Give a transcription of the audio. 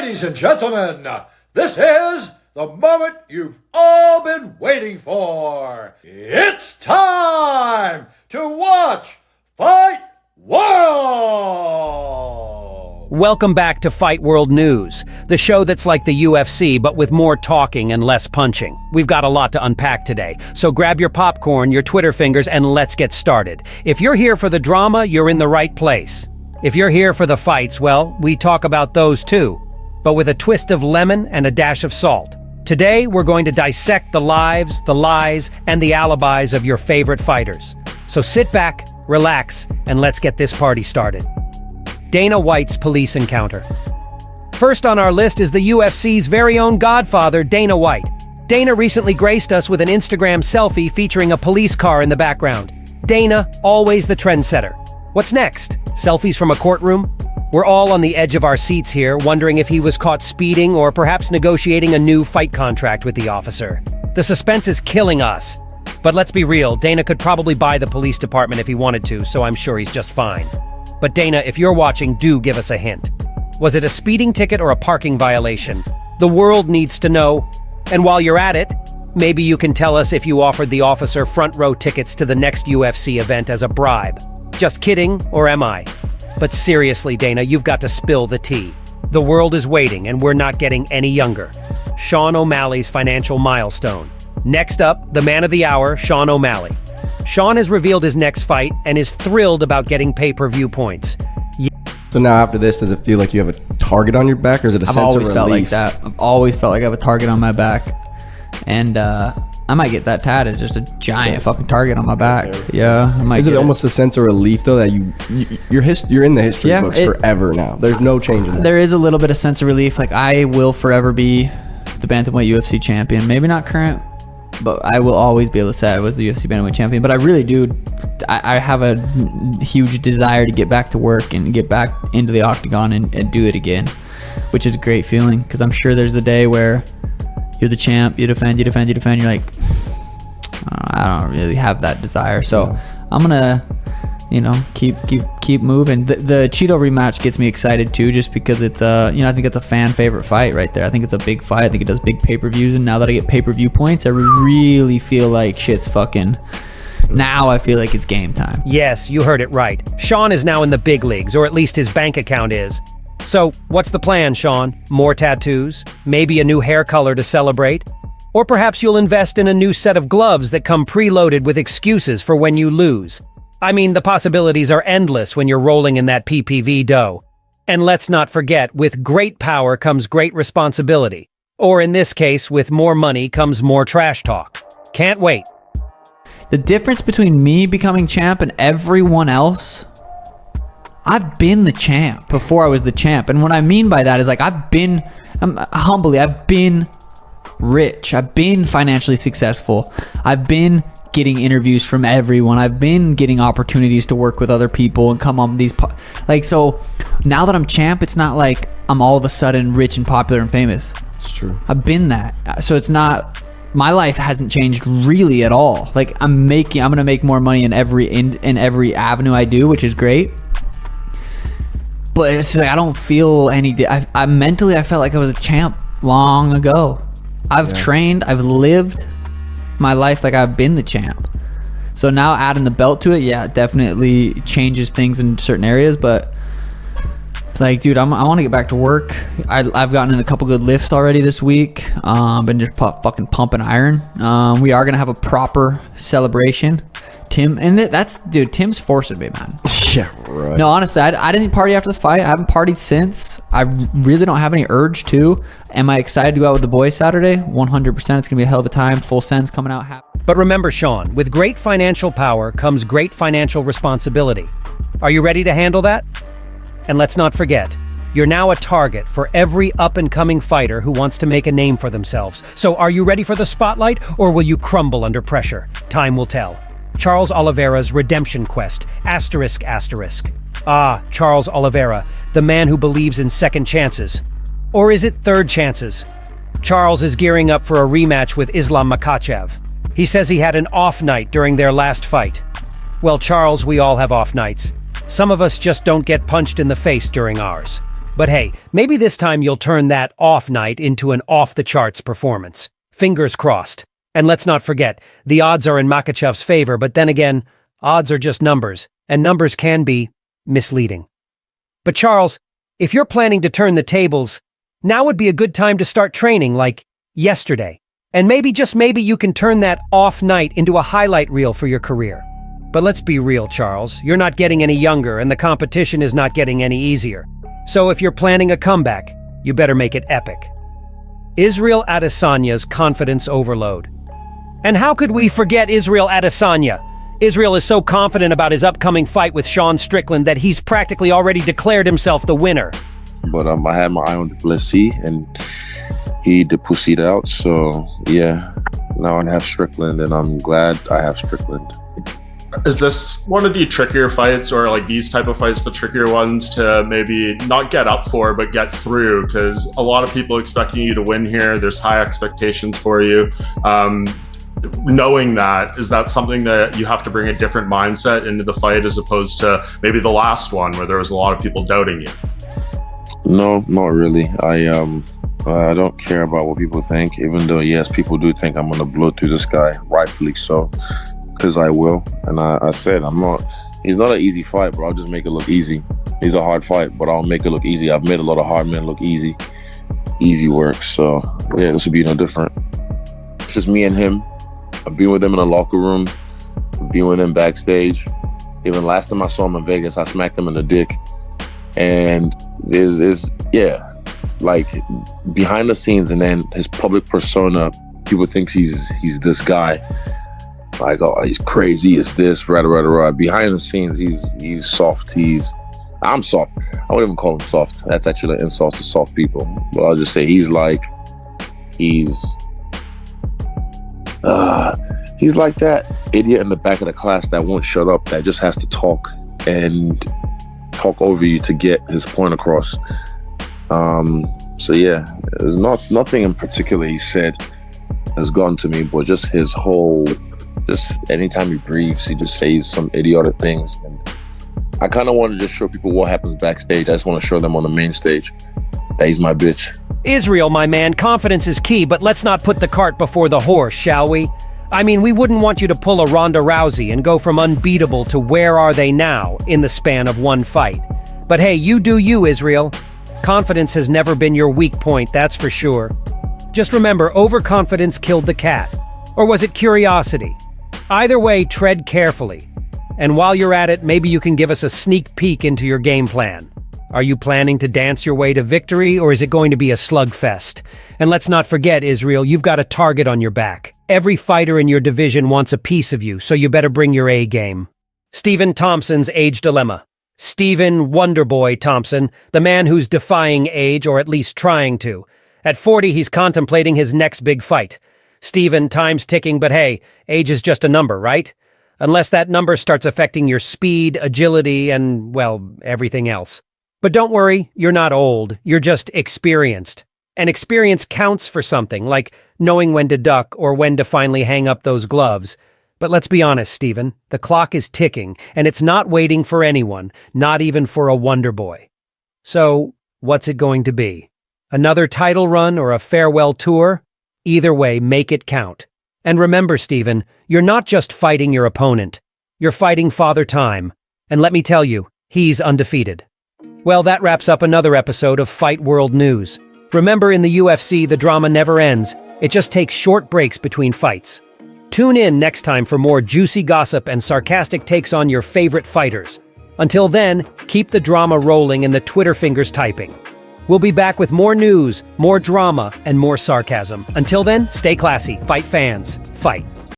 Ladies and gentlemen, this is the moment you've all been waiting for. It's time to watch Fight World! Welcome back to Fight World News, the show that's like the UFC but with more talking and less punching. We've got a lot to unpack today, so grab your popcorn, your Twitter fingers, and let's get started. If you're here for the drama, you're in the right place. If you're here for the fights, well, we talk about those too, but with a twist of lemon and a dash of salt. Today, we're going to dissect the lives, the lies, and the alibis of your favorite fighters. So sit back, relax, and let's get this party started. Dana White's police encounter. First on our list is the UFC's very own godfather, Dana White. Dana recently graced us with an Instagram selfie featuring a police car in the background. Dana, always the trendsetter. What's next? Selfies from a courtroom? We're all on the edge of our seats here, wondering if he was caught speeding or perhaps negotiating a new fight contract with the officer. The suspense is killing us. But let's be real, Dana could probably buy the police department if he wanted to, so I'm sure he's just fine. But Dana, if you're watching, do give us a hint. Was it a speeding ticket or a parking violation? The world needs to know. And while you're at it, maybe you can tell us if you offered the officer front row tickets to the next UFC event as a bribe. Just kidding, or am I? But seriously, Dana, you've got to spill the tea. The world is waiting, and we're not getting any younger. Sean O'Malley's financial milestone. Next up, the man of the hour, Sean O'Malley. Sean has revealed his next fight and is thrilled about getting pay-per-view points. So now after this, does it feel like you have a target on your back, or is it a sense of relief? I've always felt like that. I've always felt like I have a target on my back. And I might get that tatted, just a giant fucking target on my back. Yeah, I might. Is it almost a sense of relief though that you're in the history books forever now? There's no change in that. There is a little bit of sense of relief. Like, I will forever be the bantamweight UFC champion. Maybe not current, but I will always be able to say I was the UFC bantamweight champion. But I really do. I have a huge desire to get back to work and get back into the octagon and do it again, which is a great feeling, because I'm sure there's a day where you're the champ, you defend, you're like, I don't really have that desire. So I'm gonna, keep moving. The Cheeto rematch gets me excited too, just because it's I think it's a fan favorite fight right there. I think it's a big fight. I think it does big pay-per-views, and now that I get pay-per-view points, I really feel like shit's fucking. Now I feel like it's game time. Yes, you heard it right. Sean is now in the big leagues, or at least his bank account is. So, what's the plan, Sean? More tattoos? Maybe a new hair color to celebrate? Or perhaps you'll invest in a new set of gloves that come preloaded with excuses for when you lose. I mean, the possibilities are endless when you're rolling in that PPV dough. And let's not forget, with great power comes great responsibility. Or in this case, with more money comes more trash talk. Can't wait. The difference between me becoming champ and everyone else, I've been the champ before I was the champ. And what I mean by that is, like, I've been rich. I've been financially successful. I've been getting interviews from everyone. I've been getting opportunities to work with other people and come on these, so now that I'm champ, it's not like I'm all of a sudden rich and popular and famous. It's true. I've been that. So it's not, my life hasn't changed really at all. Like, I'm gonna make more money in every avenue I do, which is great. But it's like, I don't feel I mentally, I felt like I was a champ long ago. I've trained, I've lived my life like I've been the champ. So now adding the belt to it, it definitely changes things in certain areas. But like, dude, I want to get back to work. I've gotten in a couple good lifts already this week. Been just fucking pumping iron. We are gonna have a proper celebration. Tim, and Tim's forcing me, man. Yeah, right. No, honestly, I didn't party after the fight. I haven't partied since. I really don't have any urge to. Am I excited to go out with the boys Saturday? 100%. It's going to be a hell of a time. Full Send's coming out. But remember, Sean, with great financial power comes great financial responsibility. Are you ready to handle that? And let's not forget, you're now a target for every up-and-coming fighter who wants to make a name for themselves. So are you ready for the spotlight, or will you crumble under pressure? Time will tell. Charles Oliveira's redemption quest, ***. Ah, Charles Oliveira, the man who believes in second chances. Or is it third chances? Charles is gearing up for a rematch with Islam Makhachev. He says he had an off night during their last fight. Well, Charles, we all have off nights. Some of us just don't get punched in the face during ours. But hey, maybe this time you'll turn that off night into an off-the-charts performance. Fingers crossed. And let's not forget, the odds are in Makhachev's favor, but then again, odds are just numbers, and numbers can be misleading. But Charles, if you're planning to turn the tables, now would be a good time to start training, like yesterday. And maybe, just maybe, you can turn that off night into a highlight reel for your career. But let's be real, Charles. You're not getting any younger, and the competition is not getting any easier. So if you're planning a comeback, you better make it epic. Israel Adesanya's confidence overload. And how could we forget Israel Adesanya? Israel is so confident about his upcoming fight with Sean Strickland that he's practically already declared himself the winner. But I had my eye on Duplessis, and he pussied out. So yeah, now I have Strickland, and I'm glad I have Strickland. Is this one of the trickier fights, or like these type of fights, the trickier ones to maybe not get up for, but get through? Because a lot of people expecting you to win here. There's high expectations for you. Knowing that, is that something that you have to bring a different mindset into the fight as opposed to maybe the last one where there was a lot of people doubting you? No, not really. I don't care about what people think, even though, yes, people do think I'm going to blow through this guy, rightfully so, because I will. And I said, he's not an easy fight, but I'll just make it look easy. He's a hard fight, but I'll make it look easy. I've made a lot of hard men look easy work. So yeah, this will be no different. It's just me and him. I've been with him in the locker room, I've been with him backstage. Even last time I saw him in Vegas, I smacked him in the dick. And there's like behind the scenes, and then his public persona, people think he's this guy. Like, oh, he's crazy, it's this, rah. Behind the scenes, he's soft. I'm soft. I wouldn't even call him soft. That's actually an insult to soft people. But I'll just say he's like that idiot in the back of the class that won't shut up, that just has to talk over you to get his point across. So yeah, there's nothing in particular he said has gone to me, but just his whole, just anytime he breathes, he just says some idiotic things. And I kind of want to just show people what happens backstage. I just want to show them on the main stage that he's my bitch. Israel, my man, confidence is key, but let's not put the cart before the horse, shall we? I mean, we wouldn't want you to pull a Ronda Rousey and go from unbeatable to where are they now in the span of one fight. But hey, you do you, Israel. Confidence has never been your weak point, that's for sure. Just remember, overconfidence killed the cat. Or was it curiosity? Either way, tread carefully. And while you're at it, maybe you can give us a sneak peek into your game plan. Are you planning to dance your way to victory, or is it going to be a slugfest? And let's not forget, Israel, you've got a target on your back. Every fighter in your division wants a piece of you, so you better bring your A game. Stephen Thompson's age dilemma. Stephen Wonderboy Thompson, the man who's defying age, or at least trying to. At 40, he's contemplating his next big fight. Stephen, time's ticking, but hey, age is just a number, right? Unless that number starts affecting your speed, agility, and, well, everything else. But don't worry, you're not old, you're just experienced. And experience counts for something, like knowing when to duck or when to finally hang up those gloves. But let's be honest, Stephen, the clock is ticking, and it's not waiting for anyone, not even for a Wonder Boy. So, what's it going to be? Another title run or a farewell tour? Either way, make it count. And remember, Stephen, you're not just fighting your opponent. You're fighting Father Time. And let me tell you, he's undefeated. Well, that wraps up another episode of Fight World News. Remember, in the UFC, the drama never ends. It just takes short breaks between fights. Tune in next time for more juicy gossip and sarcastic takes on your favorite fighters. Until then, keep the drama rolling and the Twitter fingers typing. We'll be back with more news, more drama, and more sarcasm. Until then, stay classy, fight fans, fight.